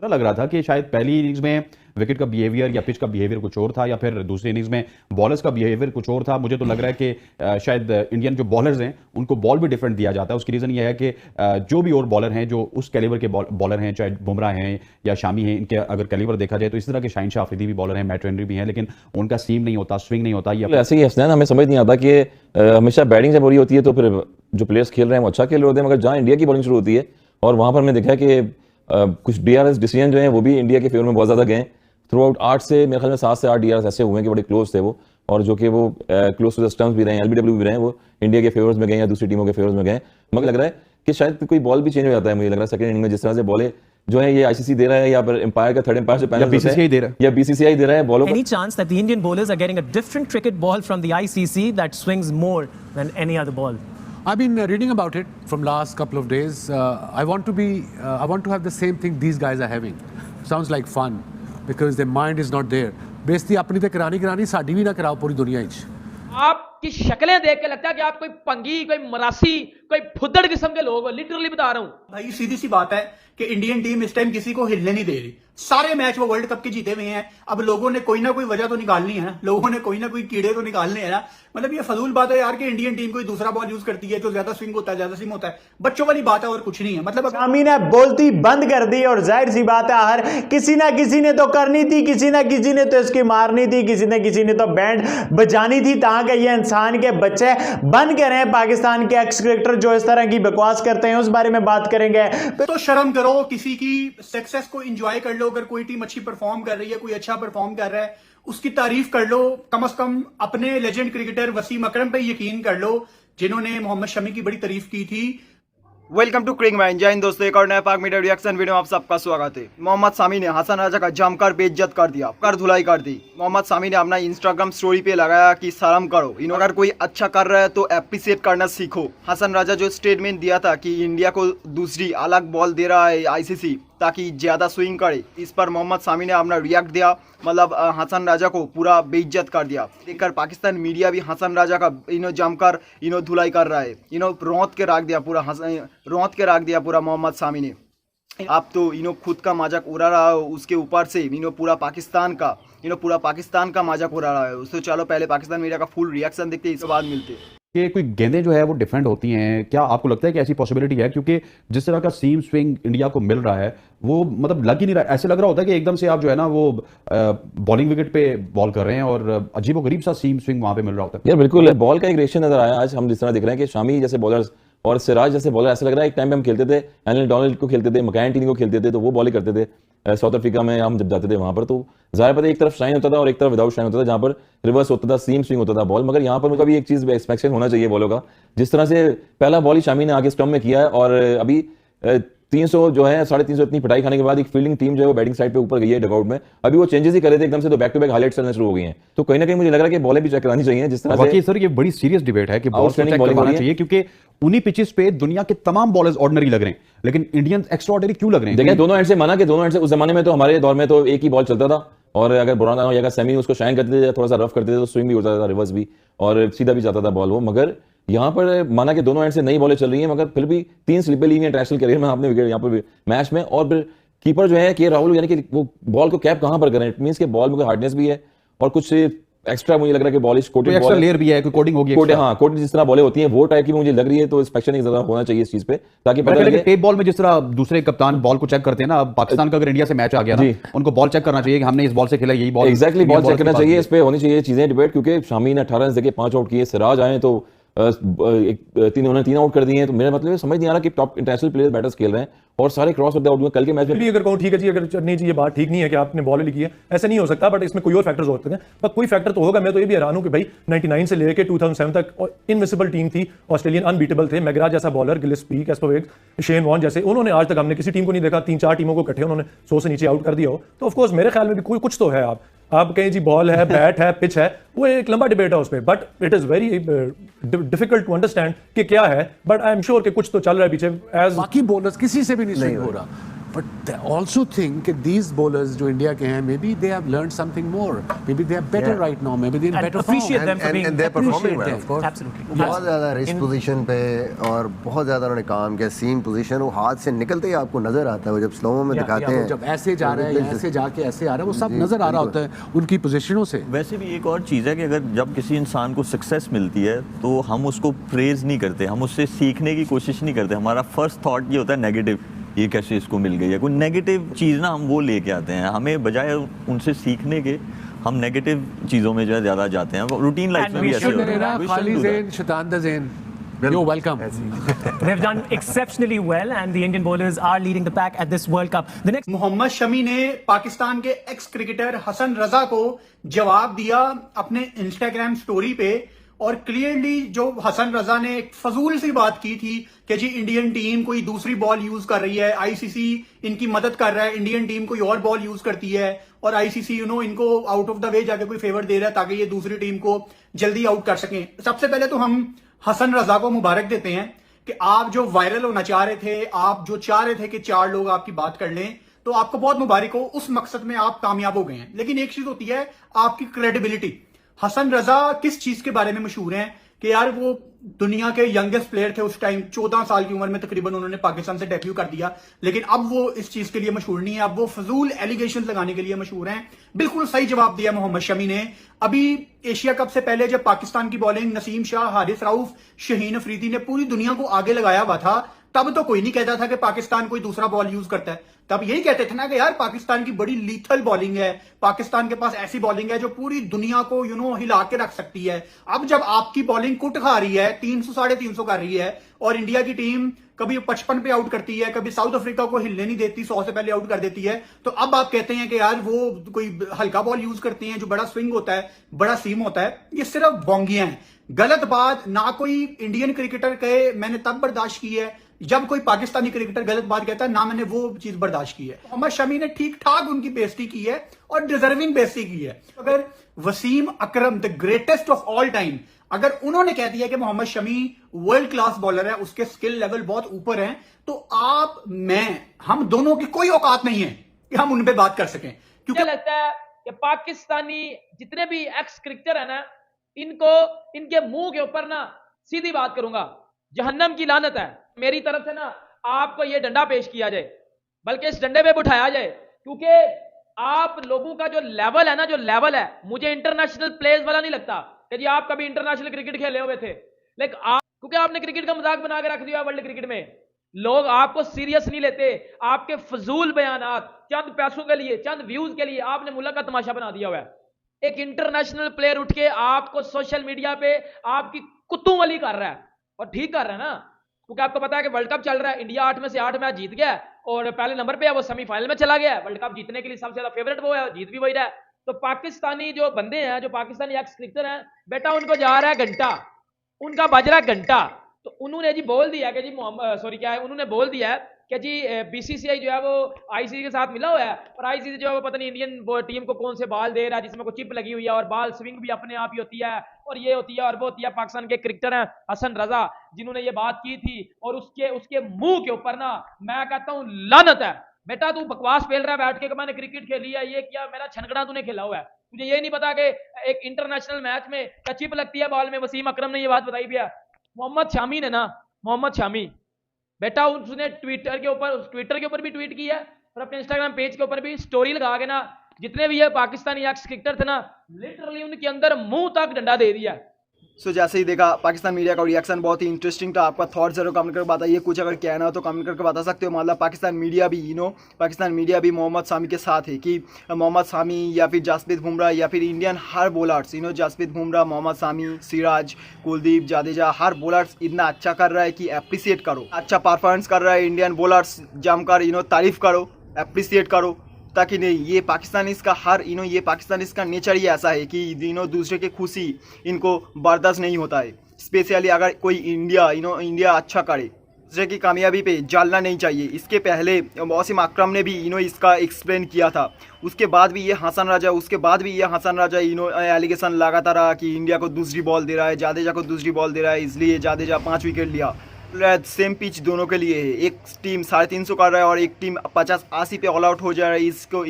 लग रहा था कि शायद पहली इनिंग्स में विकेट का बिहेवियर या पिच का बिहेवियर कुछ और था, या फिर दूसरी इनिंग्स में बॉलर्स का बिहेवियर कुछ और था। मुझे तो लग रहा है कि शायद इंडियन जो बॉलर्स हैं उनको बॉल भी डिफरेंट दिया जाता है। उसकी रीज़न ये है कि जो भी और बॉलर हैं, जो उस कैलिबर के बॉलर हैं, चाहे बुमराह हैं या शामी हैं, इनके अगर कैलिबर देखा जाए तो इस तरह के शाहीन शाह अफरीदी भी बॉलर हैं, मैट हेनरी भी हैं, लेकिन उनका सीम नहीं होता, स्विंग नहीं होता। ये ऐसे ही हसनैन, हमें समझ नहीं आता कि हमेशा बैटिंग जब हो रही होती है तो फिर जो प्लेयर्स खेल रहे हैं वो अच्छा खेल रहे होते हैं, मगर जहाँ इंडिया की बॉलिंग शुरू होती है और वहाँ पर हमने देखा कि कुछ डीआरएस डिसीजन जो हैं वो भी इंडिया के फेवर में बहुत ज़्यादा गए। थ्रू आउट 8 से मेरे ख्याल में 7 से 8 डीआरएस ऐसे हुए हैं कि बड़े क्लोज थे वो, और जो कि वो क्लोज टू द स्टंप्स भी रहे हैं, एलबीडब्ल्यू भी रहे हैं, वो इंडिया के फेवर्स में गए या दूसरी टीमों के फेवर्स में गए। मगर लग रहा है कि शायद कोई बॉल भी चेंज हो जाता है। मुझे लग रहा है सेकंड इनिंग में जिस तरह से बॉलें जो है ये आईसीसी दे रहा है या फिर एम्पायर का थर्ड एम्पायर जो पैनल बीसीसीआई दे रहा है या बीसीसीआई दे रहा है बॉलों। Any chance that the Indian bowlers are getting a different cricket ball from the ICC that swings more than any other ball? I've been reading about it from last couple of days. I want to have the same thing these guys are having. Sounds like fun because their mind is not there. बेइज्जती अपनी तो करानी साड़ी भी ना कराओ पूरी दुनिया ही। आपकी शक्लें देख के लगता है कि आप कोई पंगी, कोई मरासी, कोई फुद्दड़ किस्म के लोग हो। लिटरली बता रहा हूं भाई, सीधी सी बात है कि इंडियन टीम इस टाइम किसी को हिलने नहीं दे रही। सारे मैच वो वर्ल्ड कप के जीते हुए हैं। अब लोगों ने कोई ना कोई वजह तो निकालनी है ना, लोगों ने कोई ना कोई कीड़े तो निकालने हैं ना। मतलब ये फजूल बात है यार कि इंडियन टीम कोई दूसरा बॉल यूज करती है जो ज्यादा स्विंग होता है, ज्यादा स्विंग होता है। बच्चों वाली बात है और कुछ नहीं है। मतलब शामी ने बोलती बंद कर दी, और जाहिर सी बात है हर किसी ना किसी ने तो करनी थी, किसी ना किसी ने तो इसकी मारनी थी, किसी ना किसी ने तो बैंड बजानी थी। ताकि ये इंसान के बच्चे बन के रहे पाकिस्तान के एक्स क्रिकेटर जो इस तरह की बकवास करते हैं, उस बारे में बात करेंगे। तो शर्म करो, किसी की सक्सेस को एंजॉय कर लो। अगर कोई टीम अच्छी परफॉर्म कर रही है, कोई अच्छा परफॉर्म कर रहा है, उसकी तारीफ कर लो। कम से कम अपने लेजेंड क्रिकेटर वसीम अकरम पे यकीन कर लो, जिन्होंने मोहम्मद शमी की बड़ी तारीफ की थी। Welcome to Crick Mine. जय हिंद दोस्तों, एक और नया पाक मीडिया रिएक्शन वीडियो में आप सबका स्वागत है। मोहम्मद सामी ने हसन राजा का जमकर बेइज्जत कर दिया, कर धुलाई कर दी। मोहम्मद सामी ने अपना इंस्टाग्राम स्टोरी पे लगाया कि शर्म करो, अगर कोई अच्छा कर रहा है तो एप्रिशिएट करना सीखो। हसन राजा जो स्टेटमेंट दिया था कि इंडिया को दूसरी अलग बॉल दे रहा है आईसीसी ताकि ज्यादा स्विंग करे, इस पर मोहम्मद सामी ने अपना रिएक्ट दिया। मतलब हसन राजा को पूरा बेइज्जत कर दिया। देखकर पाकिस्तान मीडिया भी हसन राजा का जमकर धुलाई कर रहा है। रौंद के रख दिया पूरा मोहम्मद सामी ने। आप तो खुद का मजाक उड़ा रहा है, उसके ऊपर से पूरा पाकिस्तान का मजाक उड़ा रहा है। उससे चलो पहले पाकिस्तान मीडिया का फुल रिएक्शन देखते, इसके बाद मिलते कि कोई गेंदें जो है वो डिफरेंट होती हैं। क्या आपको लगता है कि ऐसी पॉसिबिलिटी है? क्योंकि जिस तरह का सीम स्विंग इंडिया को मिल रहा है वो मतलब लग ही नहीं रहा। ऐसे लग रहा होता है कि एकदम से आप जो है ना वो बॉलिंग विकेट पे बॉल कर रहे हैं और अजीबोगरीब सा सीम स्विंग वहां पे मिल रहा होता है। यार बिल्कुल बॉल का एक रेशियो नजर आया। आज हम जिस तरह देख रहे हैं कि शामी जैसे बॉलर्स और सिराज जैसे बॉलर, ऐसा लग रहा है एक टाइम पे हम खेलते थे, एलन डोनाल्ड को खेलते थे, मैकएंटनी को खेलते थे, तो वो बॉलिंग करते थे साउथ अफ्रीका में। हम जब जाते थे वहां पर तो जाहिर पता एक तरफ शाइन होता था और एक तरफ विदाउट शाइन होता था, जहां पर रिवर्स होता था, सीम स्विंग होता था बॉल। मगर यहाँ पर उनका भी एक चीज एक्सपेक्टेशन होना चाहिए बॉलों का। जिस तरह से पहला बॉल ही शामी ने आगे स्टंप में किया है और अभी 300 जो है 350 इतनी पिटाई खाने के बाद एक फील्डिंग टीम जो है वो बैटिंग साइड पे ऊपर गई है डगआउट में। अभी वो चेंजेस ही करे थे एकदम से, तो बैक टू बैक हाईलाइट्स चलना शुरू हो गई हैं। तो कहीं ना कहीं मुझे लग रहा है कि बॉलें भी चेक करानी चाहिए। जिस तरह से सर ये बड़ी सीरियस डिबेट है कि बॉल चेक करवाना चाहिए, क्योंकि उन्हीं पिचेस पे दुनिया के तमाम बॉलर्स ऑर्डिनरी लग रहे हैं, लेकिन इंडियंस एक्स्ट्राऑर्डिनरी क्यों लग रहे हैं? देखिए दोनों एंड से माना कि दोनों एंड से उस जमाने में तो हमारे दौर में तो एक ही बॉल चलता था, और अगर बुराना हो या अगर सेमी उसको शाइन करते थे, थोड़ा सा रफ करते थे तो स्विंग भी होता था, रिवर्स भी, और सीधा भी जाता था बॉल वो। मगर यहाँ पर माना कि दोनों एंड से नई बॉलें चल रही हैं, मगर फिर भी 3 स्लिपें ली हैं इंटरनेशनल करियर में आपने विकेट यहाँ पर मैच में। और फिर कीपर जो है कि राहुल, यानी कि वो बॉल को कैप कहाँ पर करें, इट मींस कि बॉल में हार्डनेस भी है और कुछ एक्स्ट्रा मुझे लग रहा है कि बॉलिश कोटेड एक्स्ट्रा लेयर भी है, कोई कोडिंग होगी, कोटेड जिस तरह बॉलें होती हैं वो टाइप की मुझे लग रही है। तो इंस्पेक्शन एक ज्यादा होना चाहिए इस चीज पे, ताकि पता लगे। टेप बॉल में जिस तरह दूसरे कप्तान बॉल को चेक करते हैं ना, पाकिस्तान का अगर इंडिया से मैच आ गया ना, उनको बॉल चेक करना चाहिए कि हमने इस बॉल से खेला, यही बॉल एग्जैक्टली बॉल चेक करना चाहिए। इस पे होनी चाहिए चीजें डिबेट, क्योंकि शामी ने 18 रन देके 5 आउट किए, सिराज आए तो 3 आउट कर दिए हैं। तो मेरा मतलब समझ नहीं आ रहा कि टॉप इंटरनेशनल प्लेयर्स बैटर्स खेल रहे हैं और सारे क्रॉस होते हैं। कल के मैच में भी अगर कहूँ ठीक है जी, अगर नहीं जी ये बात ठीक नहीं है कि आपने बॉल लिखी है, ऐसा नहीं हो सकता, बट इसमें कोई और फैक्टर्स हो सकते हैं। पर कोई फैक्टर तो होगा। मैं तो ये भी हैरान हूं कि भाई 99 से लेकर 2007 तक इनविसिबल टीम थी, ऑस्ट्रेलियन अनबीटेबल थे। मैग्रा जैसा bowler, Gillespie, Caspar, Shane Warne जैसे, उन्होंने आज तक हमने किसी टीम को नहीं देखा 3-4 टीमों को इकट्ठे उन्होंने 100 से नीचे आउट कर दिया हो। तो ऑफकोर्स मेरे ख्याल में भी कोई कुछ तो है। आप कहें जी बॉल है, बैट है, पिच है, वो एक लंबा डिबेट है उस पर, but it is very difficult to understand कि क्या है। बट आई एम श्योर कि कुछ तो चल रहा है पीछे। बाकी बॉलर्स किसी से भी नहीं हो रहा। But I also think that these bowlers जो इंडिया के हैं, maybe they have learned something more. Maybe they are better right now. Maybe they're in And better appreciate form. them for being and they're performing well, them. of course. Absolutely. बहुत ज़्यादा risk position पे और बहुत ज़्यादा उन्होंने काम किया, सीम position, वो हाथ से निकलते ही आपको नज़र आता है, वो जब स्लोमो में दिखाते हैं, जब ऐसे जा रहा है या ऐसे जाके ऐसे आ रहा है, वो सब नजर आ रहा होता है उनकी पोजीशनों से। वैसे भी एक और चीज़ है कि अगर जब किसी इंसान को सक्सेस मिलती है तो हम उसको प्रेज नहीं करते, हम उससे सीखने की कोशिश नहीं करते। हमारा फर्स्ट थॉट ये होता है नेगेटिव, ये कैसे इसको मिल गई है, कोई नेगेटिव चीज़ ना हम वो लेके आते हैं। हमें बजाय उनसे सीखने के हम नेगेटिव चीज़ों में जो है ज़्यादा जाते हैं। रूटीन लाइफ में भी ऐसे होता है। We shouldn't do that. शैतान द ज़ेन, you're welcome. They've done exceptionally well, and the Indian bowlers are leading the pack at this World Cup. The next Mohammed Shami ने पाकिस्तान के एक्स क्रिकेटर हसन रजा को जवाब दिया अपने इंस्टाग्राम स्टोरी पे, और क्लियरली जो हसन रजा ने एक फजूल सी बात की थी कि जी इंडियन टीम कोई दूसरी बॉल यूज कर रही है, आईसीसी इनकी मदद कर रहा है, इंडियन टीम कोई और बॉल यूज करती है और आईसीसी इनको आउट ऑफ द वे जाके कोई फेवर दे रहा है ताकि ये दूसरी टीम को जल्दी आउट कर सकें। सबसे पहले तो हम हसन रजा को मुबारक देते हैं कि आप जो वायरल होना चाह रहे थे, आप जो चाह रहे थे कि 4 लोग आपकी बात कर लें, तो आपको बहुत मुबारक हो, उस मकसद में आप कामयाब हो गए हैं। लेकिन एक चीज होती है आपकी क्रेडिबिलिटी। हसन रजा किस चीज के बारे में मशहूर हैं कि यार वो दुनिया के यंगेस्ट प्लेयर थे उस टाइम, 14 साल की उम्र में तकरीबन उन्होंने पाकिस्तान से डेब्यू कर दिया। लेकिन अब वो इस चीज के लिए मशहूर नहीं है, अब वो फजूल एलिगेशन लगाने के लिए मशहूर हैं। बिल्कुल सही जवाब दिया मोहम्मद शमी ने। अभी एशिया कप से पहले जब पाकिस्तान की बॉलिंग नसीम शाह, हारिस राउफ, शहीन अफरीदी ने पूरी दुनिया को आगे लगाया हुआ था, तब तो कोई नहीं कहता था कि पाकिस्तान कोई दूसरा बॉल यूज करता है। तब यही कहते थे ना कि यार पाकिस्तान की बड़ी लीथल बॉलिंग है, पाकिस्तान के पास ऐसी बॉलिंग है जो पूरी दुनिया को हिला के रख सकती है। अब जब आपकी बॉलिंग कुट खा रही है, 300 साढ़े 300 कर रही है, और इंडिया की टीम कभी 55 पे आउट करती है, कभी साउथ अफ्रीका को हिलने नहीं देती, 100 से पहले आउट कर देती है, तो अब आप कहते हैं कि यार वो कोई हल्का बॉल यूज करते हैं जो बड़ा स्विंग होता है, बड़ा सीम होता है। ये सिर्फ बोंगियां हैं, गलत बात। ना कोई इंडियन क्रिकेटर कहे मैंने तब बर्दाश्त की है जब कोई पाकिस्तानी क्रिकेटर गलत बात कहता है, ना मैंने वो चीज बर्दाश्त की है। मोहम्मद शमी ने ठीक ठाक उनकी बेइज्जती की है और डिजर्विंग बेइज्जती की है। अगर Wasim Akram the greatest of all time, अगर उन्होंने कह दिया कि Mohammed Shami world class bowler है, उसके स्किल लेवल बहुत ऊपर है, तो आप, मैं, हम दोनों की कोई औकात नहीं है कि हम उन पे बात कर सकें। क्योंकि लगता है कि पाकिस्तानी जितने भी एक्स क्रिकेटर है ना, इनको इनके मुंह के ऊपर ना सीधी बात करूंगा, जहन्नम की लानत है। मेरी तरफ से ना आपको ये डंडा पेश किया जाए, बल्कि इस डंडे पे बिठाया जाए, क्योंकि आप लोगों का जो लेवल है ना, जो लेवल है, मुझे इंटरनेशनल प्लेयर्स वाला नहीं लगता कि जी आप कभी इंटरनेशनल क्रिकेट खेले हुए थे, लेकिन आप, क्योंकि आपने क्रिकेट का मजाक बना के रख दिया वर्ल्ड क्रिकेट में, लोग आपको सीरियस नहीं लेते। आपके फजूल बयानात, चंद पैसों के लिए, चंद व्यूज के लिए आपने मुल्क का तमाशा बना दिया हुआ है। एक इंटरनेशनल प्लेयर उठ के आपको सोशल मीडिया पे आपकी कुत्तूवली कर रहा है, और ठीक कर रहा है ना, क्योंकि आपको पता है कि वर्ल्ड कप चल रहा है, इंडिया 8 में से 8 मैच जीत गया और पहले नंबर पे है, वो सेमीफाइनल में चला गया है। वर्ल्ड कप जीतने के लिए सबसे ज्यादा फेवरेट वो है, जीत भी वही रहा है। तो पाकिस्तानी जो बंदे हैं, जो पाकिस्तानी एक्स क्रिकेटर हैं, बेटा उनको जा रहा है घंटा, उनका बज रहा है घंटा, तो उन्होंने जी बोल दिया कि जी उन्होंने बोल दिया है कि जी बीसीसीआई जो है वो आईसीसी के साथ मिला हुआ है, और आईसीसी जो है वो पता नहीं इंडियन टीम को कौन से बॉल दे रहा है जिसमें कोई चिप लगी हुई है, और बॉल स्विंग भी अपने आप ही होती है, और ये होती है और वो होती है। पाकिस्तान के क्रिकेटर हैं हसन रजा, जिन्होंने ये बात की थी, और उसके मुंह के ऊपर ना मैं कहता हूं लानत है। बेटा तू बकवास फेल रहा है बैठ के कि मैंने क्रिकेट खेली है, ये क्या मेरा छनगड़ा तूने खेला हुआ है, तुझे ये नहीं पता कि एक इंटरनेशनल मैच में क्या चिप लगती है बॉल में। वसीम अकरम ने ये बात बताई भी है। मोहम्मद शामी ने ना, मोहम्मद शामी बेटा उसने ट्विटर के ऊपर भी ट्वीट किया है, और अपने इंस्टाग्राम पेज के ऊपर भी स्टोरी लगा के ना, जितने भी ये पाकिस्तानी एक्स क्रिकेटर थे ना, लिटरली उनके अंदर मुंह तक डंडा दे दिया। सो जैसे ही देखा पाकिस्तान मीडिया का रिएक्शन बहुत ही इंटरेस्टिंग था। आपका थॉट जरूर कमेंट करके बताइए, कुछ अगर कहना हो तो कमेंट करके बता सकते हो। मतलब पाकिस्तान मीडिया भी मोहम्मद शामी के साथ है कि मोहम्मद शामी या फिर जसप्रीत बुमराह या फिर इंडियन हर बॉलर्स जसप्रीत बुमराह, मोहम्मद शामी, सिराज, कुलदीप, जाडेजा, हर बॉलर्स इतना अच्छा कर रहा है कि अप्रिसिएट करो। अच्छा परफॉर्मेंस कर रहा है इंडियन बॉलर्स, जमकर तारीफ करो, अप्रिसिएट करो, ताकि नहीं ये पाकिस्तानीज़ का ये पाकिस्तानीज़ का नेचर ही ऐसा है कि दूसरे की खुशी इनको बर्दाश्त नहीं होता है। स्पेशली अगर कोई इंडिया अच्छा करे, दूसरे की कामयाबी पे जलना नहीं चाहिए। इसके पहले वसीम अकरम ने भी इसका एक्सप्लेन किया था, उसके बाद भी ये हसन राजा एलिगेशन लगाता रहा कि इंडिया को दूसरी बॉल दे रहा है, जाडेजा को दूसरी बॉल दे रहा है, इसलिए जाडेजा 5 विकेट लिया। सेम पिच दोनों के लिए है। एक टीम 350 कर रहा है और एक टीम 50-80 पे ऑल आउट हो जा रहा है। इसको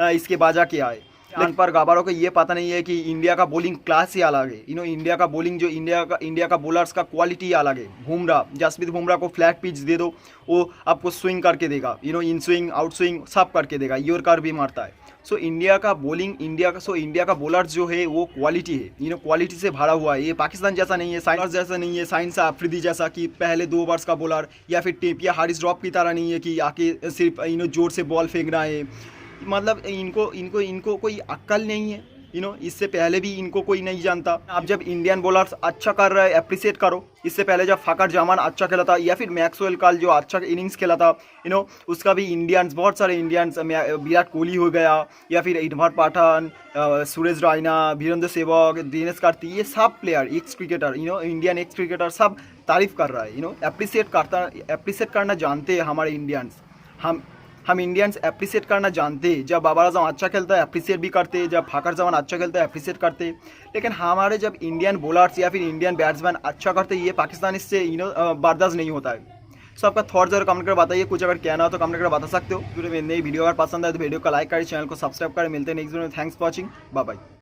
इसके वजह क्या है? लेकिन पर गाबारो को ये पता नहीं है कि इंडिया का बॉलिंग क्लास ही अलग है। इंडिया का बॉलिंग जो इंडिया का बॉलर्स का क्वालिटी अलग है। बुमराह, जसप्रीत बुमराह को फ्लैट पिच दे दो, वो आपको स्विंग करके देगा, इन स्विंग आउट स्विंग सब करके देगा, यॉर्कर भी मारता है। सो इंडिया का बॉलर्स जो है वो क्वालिटी है, क्वालिटी से भरा हुआ है। ये पाकिस्तान जैसा नहीं है, साइंस जैसा नहीं है, साइंस अफरीदी जैसा कि पहले 2 ओवर्स का बॉलर, या फिर टेपिया हारिस ड्रॉप की तरह नहीं है कि आके सिर्फ जोर से बॉल फेंकना है। मतलब इनको कोई अक्ल नहीं है। इससे पहले भी इनको कोई नहीं जानता। आप जब इंडियन बॉलर्स अच्छा कर रहे हैं अप्रिशिएट करो। इससे पहले जब फ़खर जमान अच्छा खेला था, या फिर मैक्सवेल काल जो अच्छा इनिंग्स खेला था, उसका भी इंडियंस, बहुत सारे इंडियंस, विराट कोहली हो गया, या फिर इरफान पठान, सुरेश रैना, वीरेंद्र सहवाग, दिनेश कार्तिक, ये सब player x cricketer, Indian ex cricketer सब तारीफ कर रहा है। अप्रिशिएट करना जानते हैं हमारे इंडियंस। हम इंडियंस अप्रिशिएट करना जानते हैं। जब बाबर आजम अच्छा खेलता है अप्रिशिएट भी करते हैं, जब फ़खर जमान अच्छा खेलता है अप्रिशिएट करते हैं। लेकिन हमारे जब इंडियन बॉलर्स या फिर इंडियन बैट्समैन अच्छा करते हैं, ये पाकिस्तान इससे बर्दाश्त नहीं होता है। सो आपका थॉट जरूर कमेंट कर बताइए। कुछ अगर कहना हो तो कमेंट कर बता सकते हो। नई वीडियो अगर पसंद आए तो वीडियो को लाइक करें, चैनल को सब्सक्राइब करें। मिलते हैं नेक्स्ट वीडियो में। Thanks for watching, bye bye.